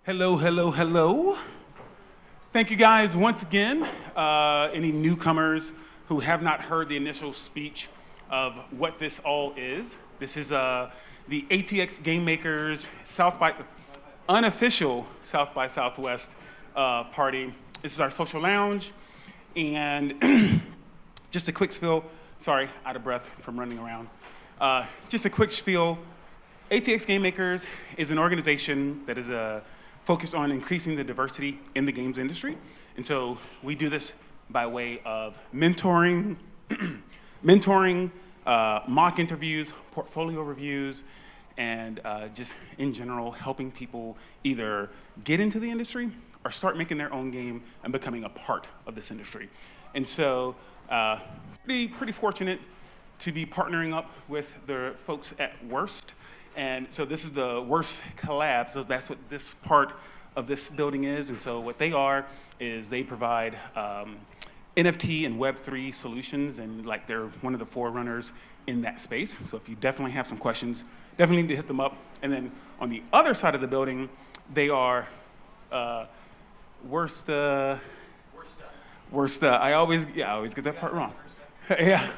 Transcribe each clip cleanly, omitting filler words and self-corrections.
Hello, hello, hello. Thank you guys once again. Any newcomers who have not heard the initial speech of what this all is. This is the ATX Game Makers unofficial South by Southwest party. This is our social lounge. And just a quick spiel. Sorry, out of breath from running around. Just a quick spiel. ATX Game Makers is an organization that is focused on increasing the diversity in the games industry. And so we do this by way of mentoring, mock interviews, portfolio reviews, and just in general helping people either get into the industry or start making their own game and becoming a part of this industry. And so pretty fortunate to be partnering up with the folks at WRST. And so this is the WRST Collabs, so that's what this part of this building is. And so what they are is they provide NFT and Web3 solutions, and like they're one of the forerunners in that space. So if you definitely have some questions, definitely need to hit them up. And then on the other side of the building, they are Wursta. I always get that part wrong. Yeah.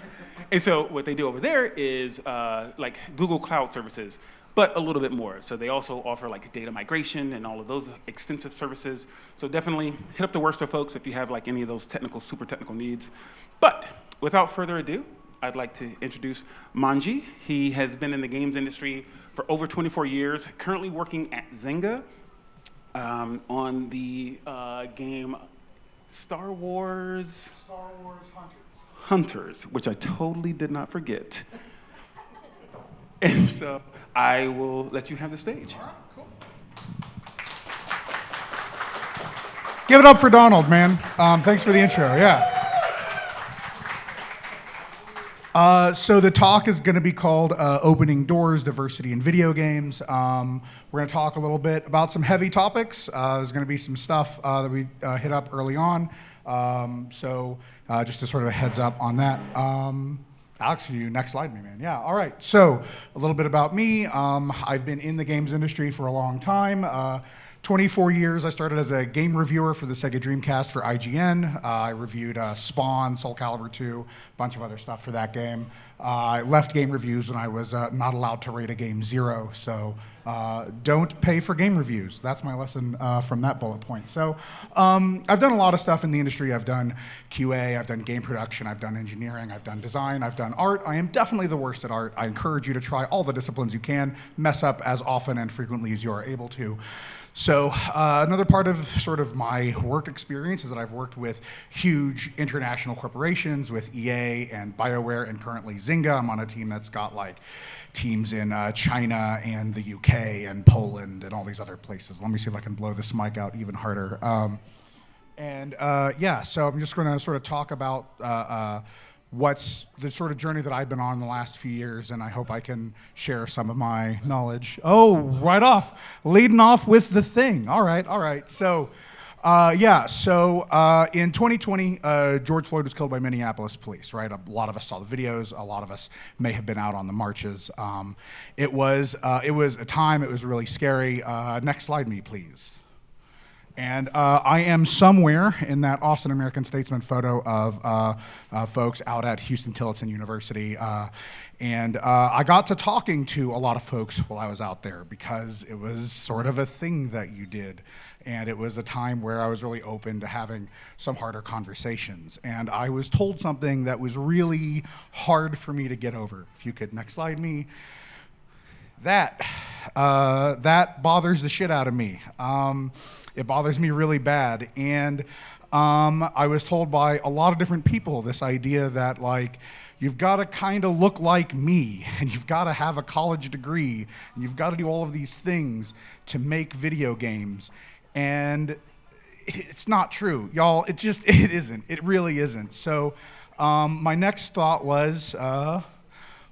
And so what they do over there is like Google Cloud services, but a little bit more. So they also offer like data migration and all of those extensive services. So definitely hit up the Wursta folks if you have like any of those super technical needs. But without further ado, I'd like to introduce Monji. He has been in the games industry for over 24 years, currently working at Zynga on the game Star Wars Hunters, which I totally did not forget. And so I will let you have the stage. All right, cool. Give it up for Donald, man. Thanks for the intro, yeah. So the talk is going to be called Opening Doors, Diversity in Video Games. We're going to talk a little bit about some heavy topics. There's going to be some stuff that we hit up early on. So just to sort of a heads up on that. Alex, you next slide me, man. Yeah, all right. So a little bit about me. I've been in the games industry for a long time. 24 years. I started as a game reviewer for the Sega Dreamcast for IGN. I reviewed Spawn, Soul Calibur 2, a bunch of other stuff for that game. I left game reviews when I was not allowed to rate a game 0, so don't pay for game reviews. That's my lesson from that bullet point. So I've done a lot of stuff in the industry. I've done QA, I've done game production, I've done engineering, I've done design, I've done art. I am definitely the worst at art. I encourage you to try all the disciplines you can, mess up as often and frequently as you are able to. So another part of sort of my work experience is that I've worked with huge international corporations, with EA and BioWare and currently Zynga. I'm on a team that's got like teams in China and the UK and Poland and all these other places. Let me see if I can blow this mic out even harder. Yeah, so I'm just going to sort of talk about what's the sort of journey that I've been on the last few years, and I hope I can share some of my knowledge. Oh, right off, leading off with the thing. All right. So, in 2020, George Floyd was killed by Minneapolis police, right? A lot of us saw the videos. A lot of us may have been out on the marches. It was a time, it was really scary. Next slide, me, please. And I am somewhere in that Austin American Statesman photo of folks out at Houston Tillotson University. I got to talking to a lot of folks while I was out there because it was sort of a thing that you did. And it was a time where I was really open to having some harder conversations. And I was told something that was really hard for me to get over. If you could next slide me. That bothers the shit out of me. It bothers me really bad. And I was told by a lot of different people this idea that like, you've got to kind of look like me, and you've got to have a college degree, and you've got to do all of these things to make video games. And it's not true, y'all. It isn't. It really isn't. So my next thought was,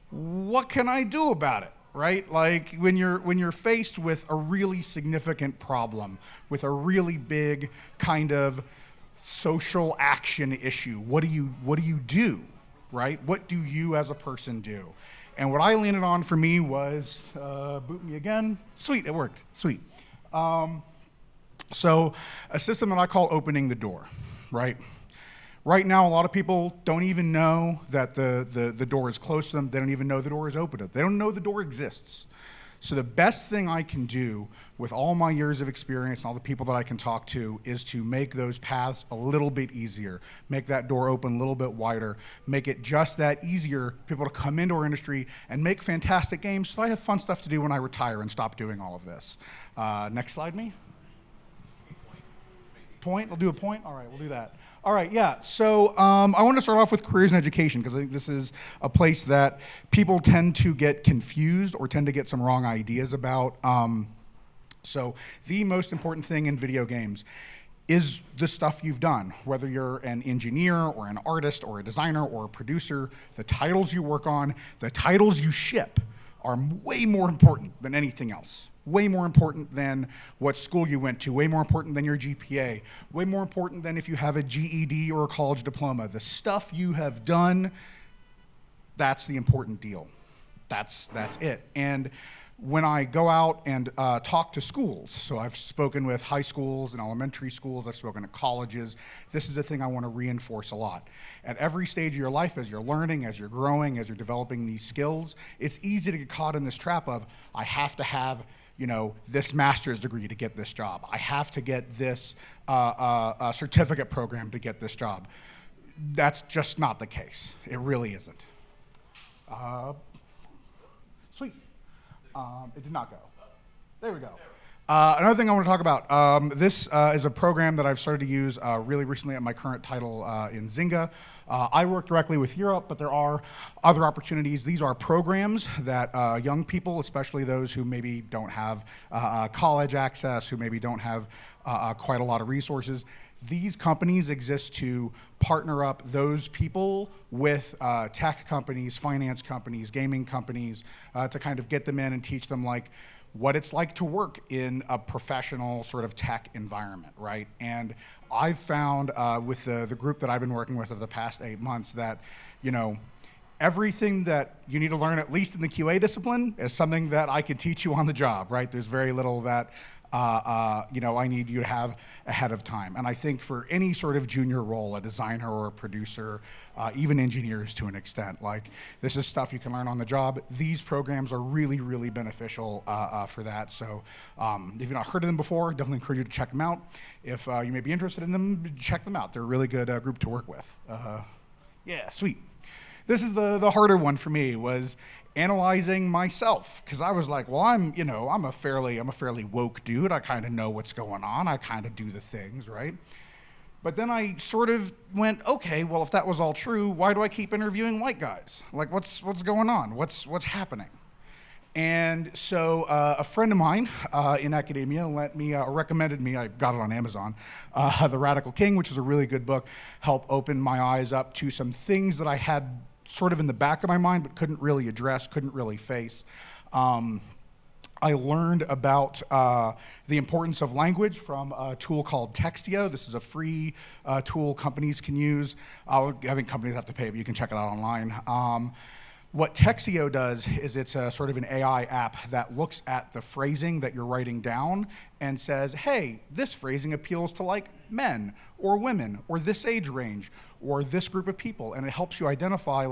what can I do about it? Right? Like when you're faced with a really significant problem, with a really big kind of social action issue, what do you do? Right? What do you as a person do? And what I landed on for me was, boot me again. Sweet, it worked. Sweet. So a system that I call opening the door, right? Right now, a lot of people don't even know that the door is closed to them. They don't even know the door is open. They don't know the door exists. So the best thing I can do with all my years of experience and all the people that I can talk to is to make those paths a little bit easier, make that door open a little bit wider, make it just that easier for people to come into our industry and make fantastic games so I have fun stuff to do when I retire and stop doing all of this. Next slide, me. Point? We'll do a point? All right, we'll do that. All right, yeah. So I want to start off with careers and education because I think this is a place that people tend to get confused or tend to get some wrong ideas about. So the most important thing in video games is the stuff you've done, whether you're an engineer or an artist or a designer or a producer, the titles you work on, the titles you ship are way more important than anything else. Way more important than what school you went to, way more important than your GPA, way more important than if you have a GED or a college diploma. The stuff you have done, that's the important deal. That's it. And when I go out and talk to schools, so I've spoken with high schools and elementary schools, I've spoken to colleges, this is a thing I want to reinforce a lot. At every stage of your life, as you're learning, as you're growing, as you're developing these skills, it's easy to get caught in this trap of, I have to have this master's degree to get this job. I have to get this certificate program to get this job. That's just not the case. It really isn't. Sweet. It did not go. There we go. Another thing I want to talk about, this is a program that I've started to use really recently at my current title in Zynga. I work directly with Europe, but there are other opportunities. These are programs that young people, especially those who maybe don't have college access, who maybe don't have quite a lot of resources, these companies exist to partner up those people with tech companies, finance companies, gaming companies, to kind of get them in and teach them what it's like to work in a professional sort of tech environment, right? And I've found with the group that I've been working with over the past 8 months that, everything that you need to learn, at least in the QA discipline, is something that I can teach you on the job, right? There's very little that I need you to have ahead of time. And I think for any sort of junior role, a designer or a producer, even engineers to an extent, this is stuff you can learn on the job. These programs are really, really beneficial for that. So if you've not heard of them before, definitely encourage you to check them out. If you may be interested in them, check them out. They're a really good group to work with. Yeah, sweet. This is the harder one for me, was analyzing myself, because I was like, well, I'm a fairly woke dude. I kind of know what's going on. I kind of do the things, right? But then I sort of went, okay, well, if that was all true, why do I keep interviewing white guys? What's going on? What's happening? And so a friend of mine in academia recommended me, I got it on Amazon, The Radical King, which is a really good book, helped open my eyes up to some things that I had sort of in the back of my mind, but couldn't really address, couldn't really face. I learned about the importance of language from a tool called Textio. This is a free tool companies can use. I think companies have to pay, but you can check it out online. What Textio does is it's a sort of an AI app that looks at the phrasing that you're writing down and says, hey, this phrasing appeals to men or women or this age range or this group of people. And it helps you identify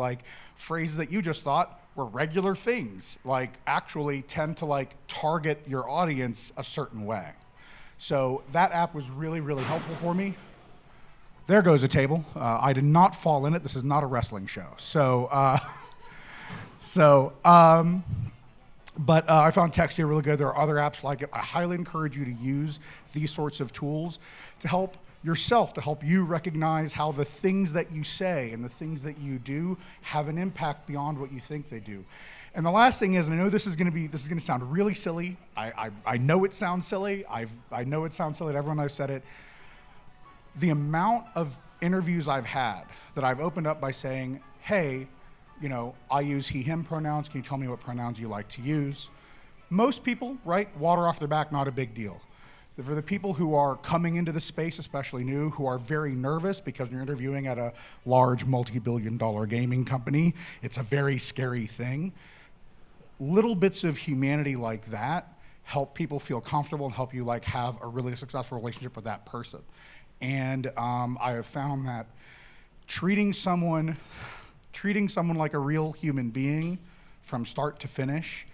phrases that you just thought were regular things, actually tend to target your audience a certain way. So that app was really, really helpful for me. There goes a table. I did not fall in it. This is not a wrestling show. But I found Textio really good. There are other apps like it. I highly encourage you to use these sorts of tools to help yourself, to help you recognize how the things that you say and the things that you do have an impact beyond what you think they do. And the last thing is, and I know this is going to sound really silly. I know it sounds silly. I know it sounds silly to everyone I've said it. The amount of interviews I've had that I've opened up by saying, hey, I use he, him pronouns. Can you tell me what pronouns you like to use? Most people, right, water off their back, not a big deal. For the people who are coming into the space, especially new, who are very nervous because you're interviewing at a large multi-billion-dollar gaming company, it's a very scary thing. Little bits of humanity like that help people feel comfortable and help you like have a really successful relationship with that person. And I have found that treating someone like a real human being from start to finish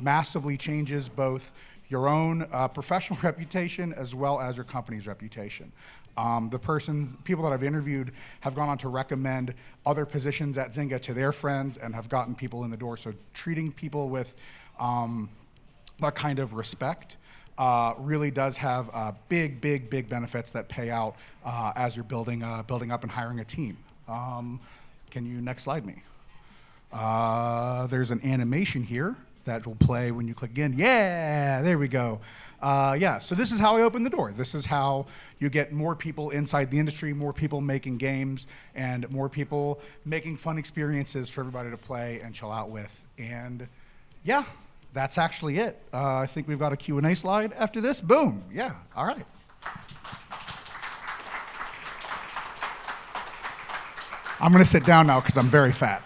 massively changes both your own professional reputation as well as your company's reputation. People that I've interviewed have gone on to recommend other positions at Zynga to their friends and have gotten people in the door. So treating people with that kind of respect really does have big benefits that pay out as you're building up and hiring a team. Can you next slide me? There's an animation here that will play when you click again. Yeah, there we go. Yeah, so this is how I open the door. This is how you get more people inside the industry, more people making games, and more people making fun experiences for everybody to play and chill out with. And yeah, that's actually it. I think we've got a Q&A slide after this. Boom, yeah, all right. I'm gonna sit down now because I'm very fat.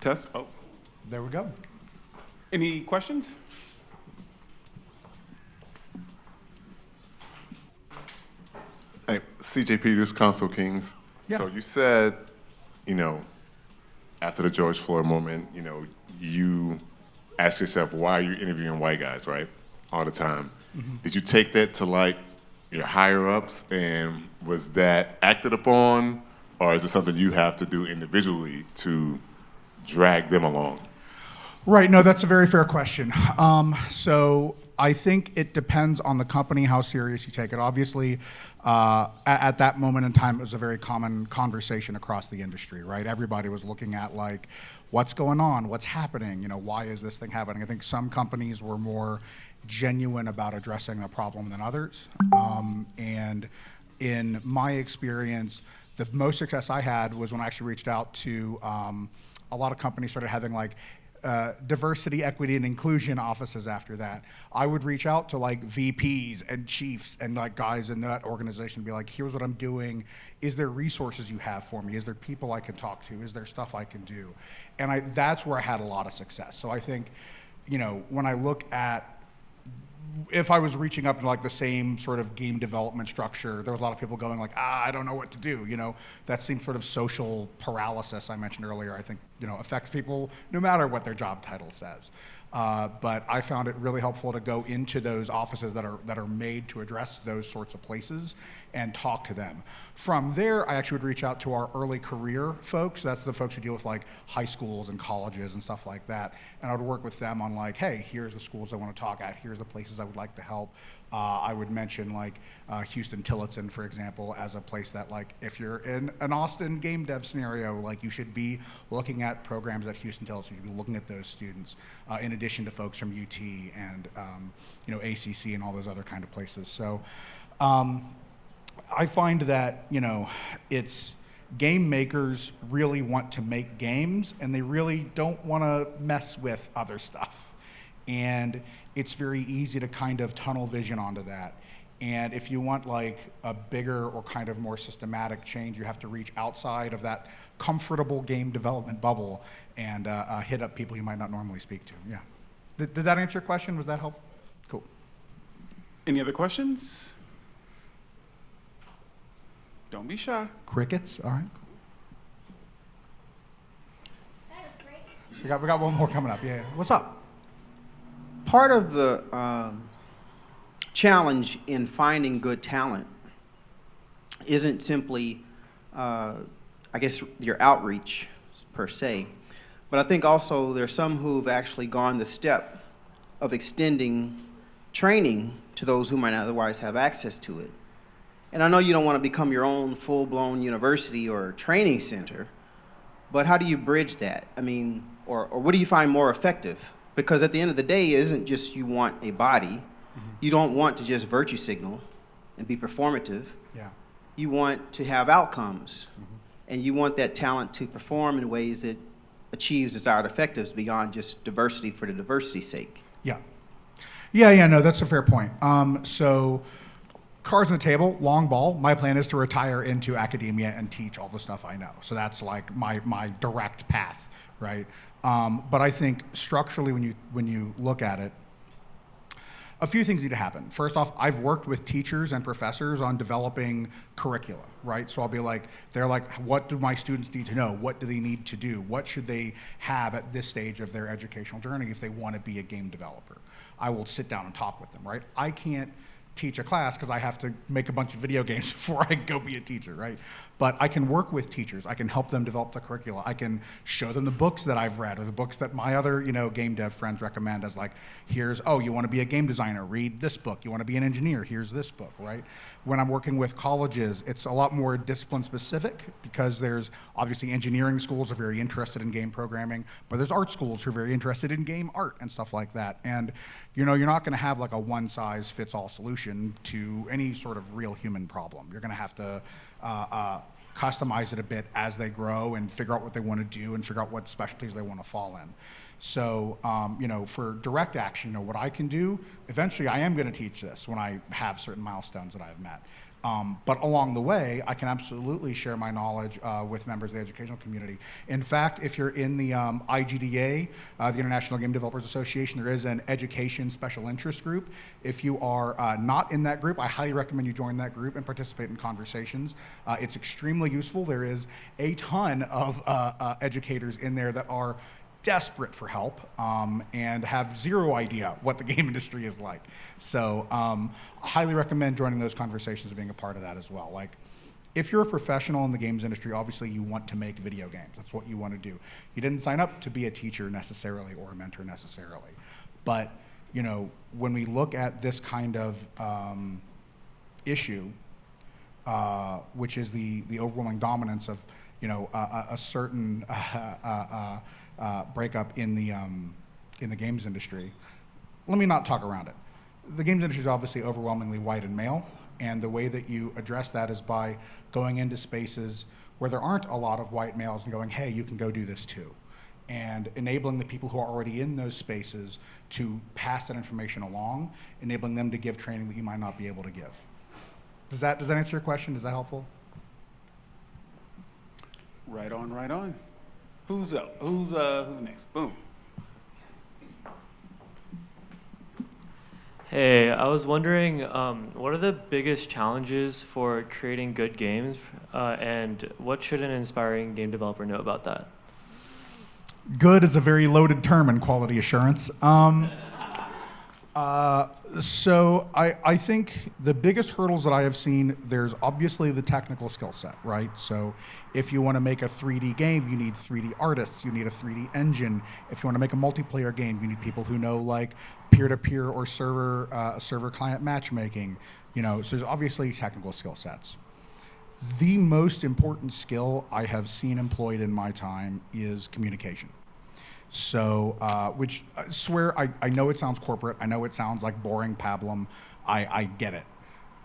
Test. Oh, There we go. any questions? Hey, CJ Peters, Console Kings. Yeah. So you said, after the George Floyd moment, you ask yourself, why are you interviewing white guys, right? All the time. Mm-hmm. Did you take that to like your higher ups, and was that acted upon, or is it something you have to do individually to drag them along? Right, no, that's a very fair question. So I think it depends on the company, how serious you take it. Obviously, at that moment in time, it was a very common conversation across the industry, right? Everybody was looking at like, what's going on, what's happening, why is this thing happening? I think some companies were more genuine about addressing the problem than others. And in my experience, the most success I had was when I actually reached out to a lot of companies started having like diversity, equity, and inclusion offices after that. I would reach out to like VPs and chiefs and like guys in that organization and be like, here's what I'm doing. Is there resources you have for me? Is there people I can talk to? Is there stuff I can do? And that's where I had a lot of success. So I think, when I look at if I was reaching up in like the same sort of game development structure, there was a lot of people going like, I don't know what to do. That same sort of social paralysis I mentioned earlier, I think, affects people no matter what their job title says. But I found it really helpful to go into those offices that are made to address those sorts of places and talk to them. From there, I actually would reach out to our early career folks. That's the folks who deal with like high schools and colleges and stuff like that. And I would work with them on like, hey, here's the schools I want to talk at. Here's the places I would like to help. I would mention like Houston Tillotson, for example, as a place that like, if you're in an Austin game dev scenario, like you should be looking at programs at Houston Tillotson. You should be looking at those students in addition to folks from UT and ACC and all those other kind of places. So I find that it's game makers really want to make games and they really don't want to mess with other stuff. And it's very easy to kind of tunnel vision onto that. And if you want like a bigger or kind of more systematic change, you have to reach outside of that comfortable game development bubble and hit up people you might not normally speak to. Yeah. Did that answer your question? Was that helpful? Cool. Any other questions? Don't be shy. Crickets. All right. That was great. We got one more coming up. Yeah. What's up? Part of the challenge in finding good talent isn't simply, I guess, your outreach per se, but I think also there's some who've actually gone the step of extending training to those who might not otherwise have access to it. And I know you don't want to become your own full-blown university or training center, but how do you bridge that? I mean, or what do you find more effective? Because at the end of the day, it isn't just you want a body. Mm-hmm. You don't want to just virtue signal and be performative. Yeah. You want to have outcomes. Mm-hmm. And you want that talent to perform in ways that achieves desired effectives beyond just diversity for the diversity's sake. Yeah. Yeah, no, that's a fair point. So cards on the table, long ball. My plan is to retire into academia and teach all the stuff I know. So that's like my direct path, right? But I think structurally, when you look at it, a few things need to happen. First off, I've worked with teachers and professors on developing curricula, right? So I'll be like, they're like, what do my students need to know? What do they need to do? What should they have at this stage of their educational journey if they want to be a game developer? I will sit down and talk with them, right? I can't teach a class because I have to make a bunch of video games before I go be a teacher, right? But I can work with teachers. I can help them develop the curricula. I can show them the books that I've read or the books that my other, game dev friends recommend as like, here's, oh, you want to be a game designer, read this book. You want to be an engineer, here's this book, right? When I'm working with colleges, it's a lot more discipline specific because there's obviously engineering schools are very interested in game programming, but there's art schools who are very interested in game art and stuff like that. And you're not going to have like a one size fits all solution to any sort of real human problem. You're going to have to customize it a bit as they grow and figure out what they want to do and figure out what specialties they want to fall in. So, for direct action, what I can do, eventually I am going to teach this when I have certain milestones that I've met. But along the way, I can absolutely share my knowledge with members of the educational community. In fact, if you're in the IGDA, the International Game Developers Association, there is an education special interest group. If you are not in that group, I highly recommend you join that group and participate in conversations. It's extremely useful. There is a ton of educators in there that are desperate for help and have zero idea what the game industry is like. So I highly recommend joining those conversations and being a part of that as well. Like, if you're a professional in the games industry, obviously you want to make video games. That's what you want to do. You didn't sign up to be a teacher necessarily or a mentor necessarily. But, when we look at this kind of issue, which is the overwhelming dominance of, a certain breakup in the games industry. Let me not talk around it. The games industry is obviously overwhelmingly white and male, and the way that you address that is by going into spaces where there aren't a lot of white males and going, hey, you can go do this too, and enabling the people who are already in those spaces to pass that information along, enabling them to give training that you might not be able to give. Does that answer your question? Is that helpful? Right on, right on. Who's up? Who's next? Boom. Hey, I was wondering, what are the biggest challenges for creating good games, and what should an inspiring game developer know about that? Good is a very loaded term in quality assurance. So I think the biggest hurdles that I have seen, there's obviously the technical skill set, right? So if you want to make a 3D game, you need 3D artists, you need a 3D engine. If you want to make a multiplayer game, you need people who know like peer-to-peer or server client matchmaking. So there's obviously technical skill sets. The most important skill I have seen employed in my time is communication. So, which I swear, I know it sounds corporate. I know it sounds like boring pablum. I get it.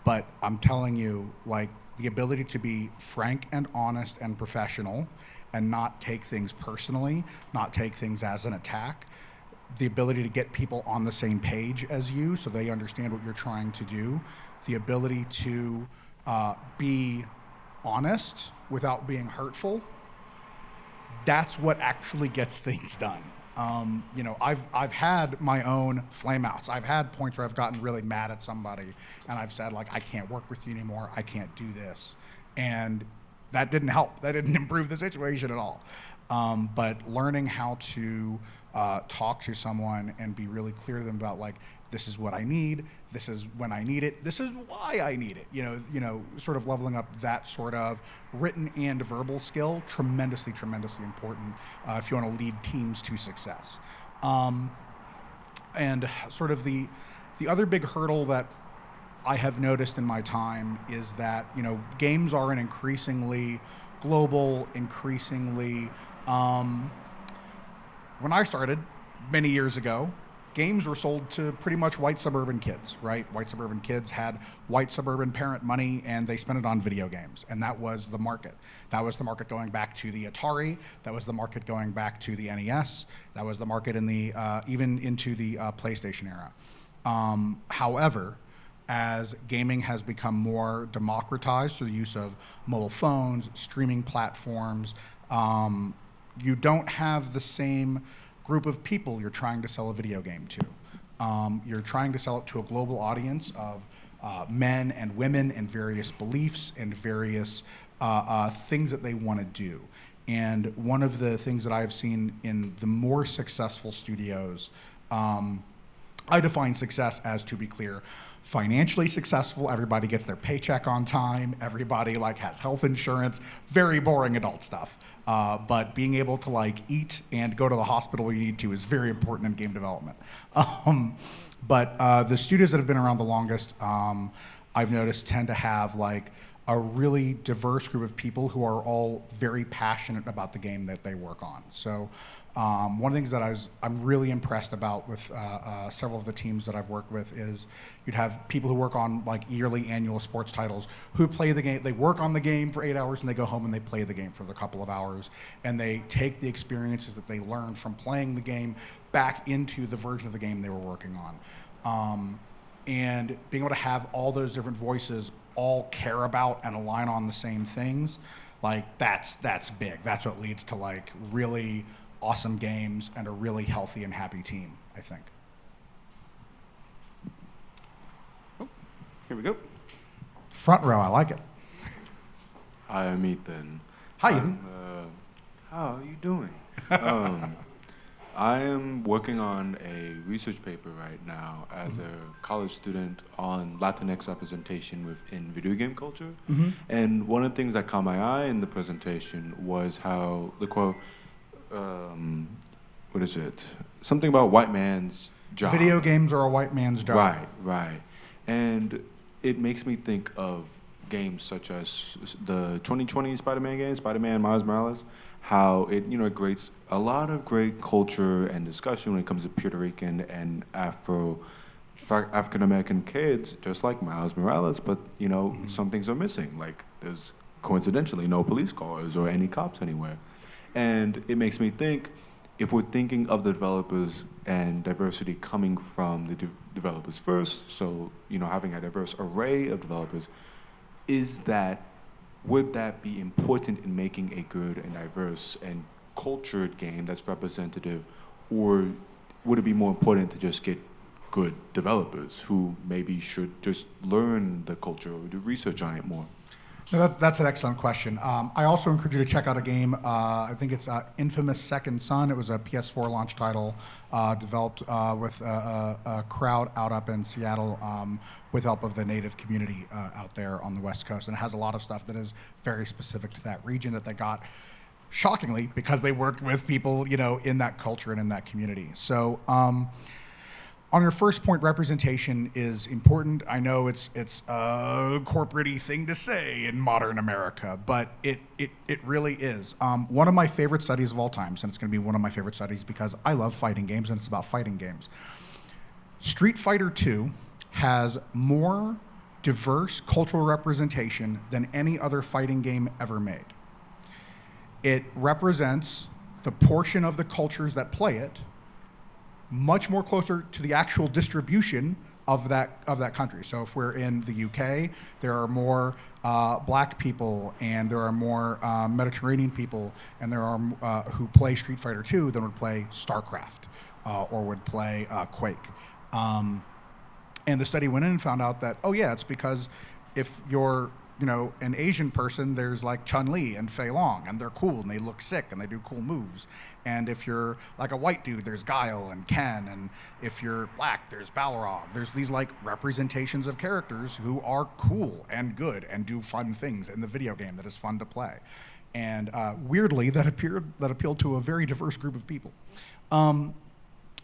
But I'm telling you, like, the ability to be frank and honest and professional and not take things personally, not take things as an attack, the ability to get people on the same page as you so they understand what you're trying to do, the ability to be honest without being hurtful, that's what actually gets things done. I've had my own flameouts. I've had points where I've gotten really mad at somebody and I've said like, I can't work with you anymore. I can't do this. And that didn't help. That didn't improve the situation at all. But learning how to talk to someone and be really clear to them about like, this is what I need, this is when I need it, this is why I need it. Sort of leveling up that sort of written and verbal skill, tremendously, tremendously important if you want to lead teams to success. And sort of the other big hurdle that I have noticed in my time is that, games are an increasingly global, increasingly, when I started many years ago, games were sold to pretty much white suburban kids, right? White suburban kids had white suburban parent money and they spent it on video games. And that was the market. That was the market going back to the Atari. That was the market going back to the NES. That was the market in the even into the PlayStation era. However, as gaming has become more democratized through the use of mobile phones, streaming platforms, you don't have the same group of people you're trying to sell a video game to. You're trying to sell it to a global audience of men and women and various beliefs and various things that they want to do. And one of the things that I've seen in the more successful studios, I define success as, to be clear, financially successful. Everybody gets their paycheck on time. Everybody like has health insurance. Very boring adult stuff. But being able to like eat and go to the hospital when you need to is very important in game development. But the studios that have been around the longest, I've noticed, tend to have like a really diverse group of people who are all very passionate about the game that they work on. So one of the things that I'm really impressed about with several of the teams that I've worked with is you'd have people who work on like yearly, annual sports titles who play the game. They work on the game for 8 hours and they go home and they play the game for a couple of hours, and they take the experiences that they learned from playing the game back into the version of the game they were working on. And being able to have all those different voices all care about and align on the same things, like that's big. That's what leads to like really awesome games and a really healthy and happy team, I think. Oh, here we go. Front row, I like it. Hi, I'm Ethan. Hi, Ethan. How are you doing? I am working on a research paper right now as a college student on Latinx representation within video game culture. And one of the things that caught my eye in the presentation was how the quote, what is it? Something about white man's job. Video games are a white man's job. Right. And it makes me think of games such as the 2020 Spider-Man game, Spider-Man Miles Morales, how it it creates a lot of great culture and discussion when it comes to Puerto Rican and African American kids, just like Miles Morales, but some things are missing. Like there's coincidentally no police cars or any cops anywhere. And it makes me think, if we're thinking of the developers and diversity coming from the developers first, so having a diverse array of developers, would that be important in making a good and diverse and cultured game that's representative, or would it be more important to just get good developers who maybe should just learn the culture or do research on it more? No, that's an excellent question. I also encourage you to check out a game. I think it's Infamous Second Son. It was a PS4 launch title developed with a crowd out up in Seattle with help of the native community out there on the West Coast. And it has a lot of stuff that is very specific to that region that they got, shockingly, because they worked with people in that culture and in that community. So on your first point, representation is important. I know it's a corporate-y thing to say in modern America, but it really is. One of my favorite studies of all time, and it's going to be one of my favorite studies because I love fighting games and it's about fighting games. Street Fighter II has more diverse cultural representation than any other fighting game ever made. It represents the portion of the cultures that play it much more closer to the actual distribution of that country. So if we're in the UK, there are more black people and there are more Mediterranean people and there are who play Street Fighter II than would play StarCraft or would play Quake. And the study went in and found out that, it's because if you're an Asian person, there's like Chun-Li and Fei Long, and they're cool and they look sick and they do cool moves. And if you're like a white dude, there's Guile and Ken, and if you're black, there's Balrog. There's these like representations of characters who are cool and good and do fun things in the video game that is fun to play. And weirdly, that appealed to a very diverse group of people.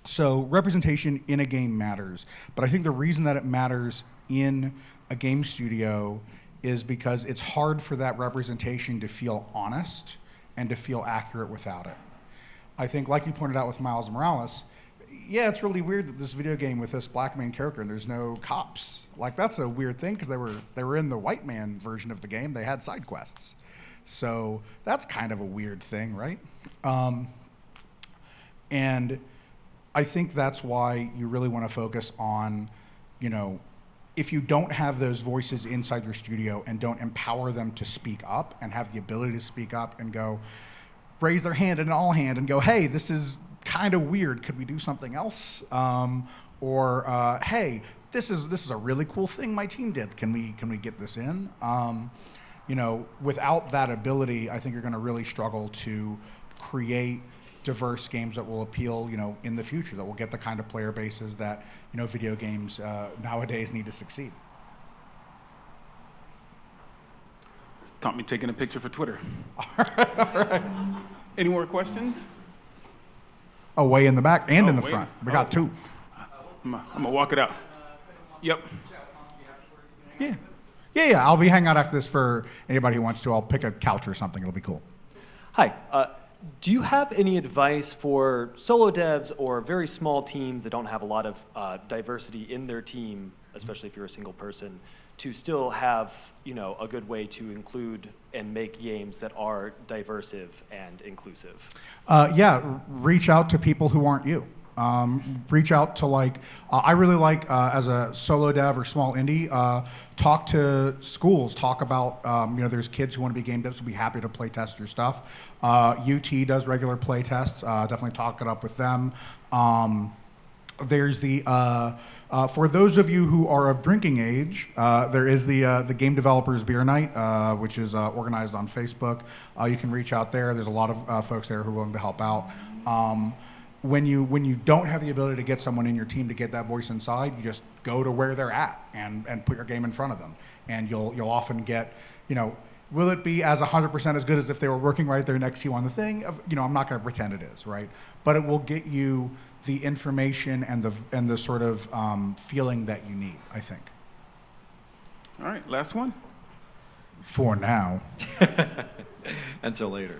So representation in a game matters, but I think the reason that it matters in a game studio is because it's hard for that representation to feel honest and to feel accurate without it. I think, like you pointed out with Miles Morales, it's really weird that this video game with this black main character and there's no cops. Like, that's a weird thing because they were in the white man version of the game. They had side quests. So that's kind of a weird thing, right? And I think that's why you really want to focus on, if you don't have those voices inside your studio and don't empower them to speak up and have the ability to speak up and go, raise their hand in an all hand and go, hey, this is kind of weird. Could we do something else? Hey, this is a really cool thing my team did. Can we get this in? Without that ability, I think you're going to really struggle to create diverse games that will appeal, in the future, that will get the kind of player bases that, video games nowadays need to succeed. Caught me taking a picture for Twitter. Any more questions? Oh, way in the back and in the way- front. We got two. I'm gonna walk it out. Yep. Yeah. I'll be hanging out after this for anybody who wants to. I'll pick a couch or something. It'll be cool. Hi. Do you have any advice for solo devs or very small teams that don't have a lot of diversity in their team, especially if you're a single person, to still have a good way to include and make games that are diversive and inclusive? Reach out to people who aren't you. Reach out to I really like as a solo dev or small indie, talk to schools, talk about, there's kids who want to be game devs, will be happy to play test your stuff. UT does regular play tests, definitely talk it up with them. There's for those of you who are of drinking age, there is the Game Developers Beer Night, which is organized on Facebook. You can reach out there. There's a lot of folks there who are willing to help out. When you don't have the ability to get someone in your team to get that voice inside, you just go to where they're at and put your game in front of them, and you'll often get, will it be as 100% as good as if they were working right there next to you on the thing? I'm not going to pretend it is, right? But it will get you the information and the sort of feeling that you need, I think. All right, last one. For now. Until later.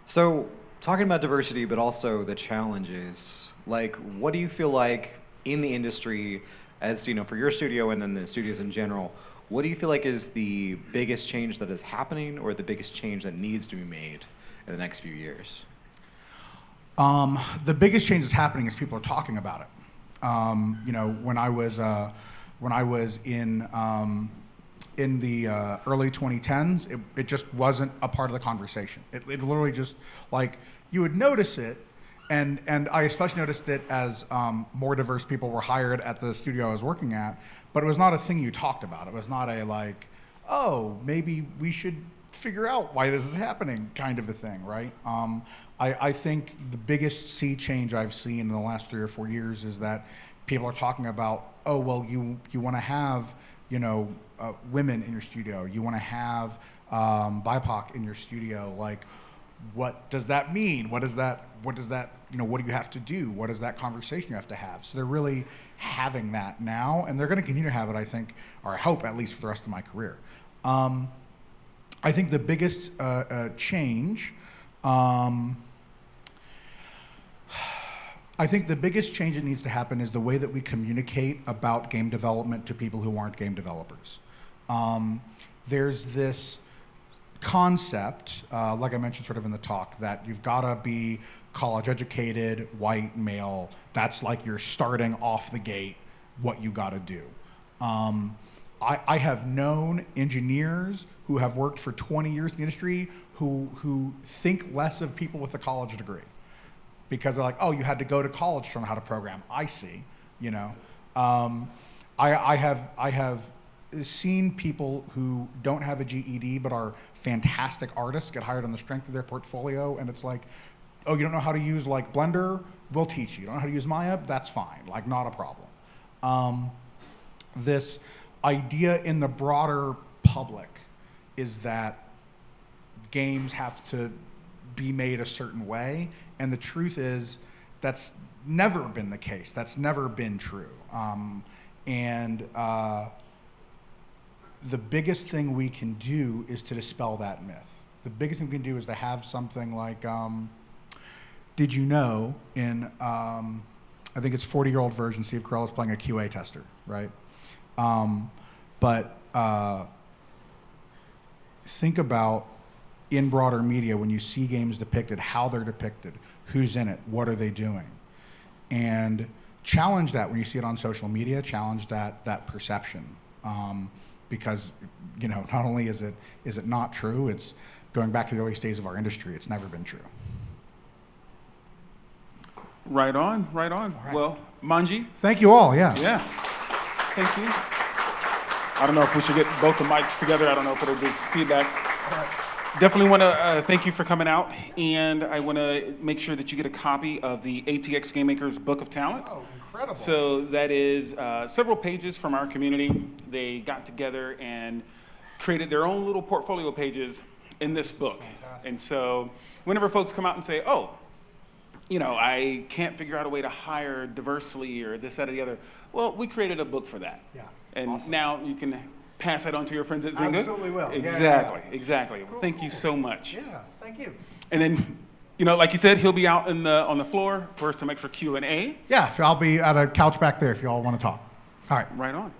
So, talking about diversity, but also the challenges, what do you feel like in the industry, as for your studio and then the studios in general, what do you feel like is the biggest change that is happening or the biggest change that needs to be made in the next few years? The biggest change that's happening is people are talking about it. When I was in the early 2010s, it just wasn't a part of the conversation. It literally just you would notice it, and I especially noticed it as more diverse people were hired at the studio I was working at, but it was not a thing you talked about. It was not a oh, maybe we should figure out why this is happening kind of a thing, right? I think the biggest sea change I've seen in the last 3 or 4 years is that people are talking about, oh, well, you want to have, women in your studio. You want to have BIPOC in your studio. What does that mean? What do you have to do? What is that conversation you have to have? So they're really having that now, and they're going to continue to have it, I think, or I hope at least for the rest of my career. I think the biggest change that needs to happen is the way that we communicate about game development to people who aren't game developers. There's this concept, like I mentioned sort of in the talk, that you've got to be college educated, white, male. That's you're starting off the gate, what you got to do. I have known engineers who have worked for 20 years in the industry who think less of people with a college degree because they're oh, you had to go to college to learn how to program. I see, I have seen people who don't have a GED but are fantastic artists get hired on the strength of their portfolio, and it's oh, you don't know how to use Blender? We'll teach you. You don't know how to use Maya? That's fine, not a problem. This idea in the broader public is that games have to be made a certain way, and the truth is that's never been the case. That's never been true. The biggest thing we can do is to dispel that myth. The biggest thing we can do is to have something did you know in, I think it's 40-year-old version, Steve Carell is playing a QA tester, right? But think about in broader media when you see games depicted, how they're depicted, who's in it, what are they doing? And challenge that when you see it on social media, challenge that perception. because not only is it not true, it's going back to the early days of our industry. It's never been true. Right on, right on. Well, Monji, Thank you all. Yeah. yeah, thank you. I don't know if we should get both the mics together. I don't know if it'll be feedback. Definitely want to thank you for coming out, and I want to make sure that you get a copy of the ATX Game Maker's Book of Talent. Oh, incredible. So that is several pages from our community. They got together and created their own little portfolio pages in this book. And so whenever folks come out and say, oh, I can't figure out a way to hire diversely or this, that, or the other, well, we created a book for that. Yeah. And now you can pass that on to your friends at Zynga. Absolutely will. Yeah, Exactly, yeah. exactly. Well, thank you so much. Yeah. Thank you. And then, like you said, he'll be out on the floor for some extra Q&A. Yeah. I'll be at a couch back there if you all want to talk. All right. Right on.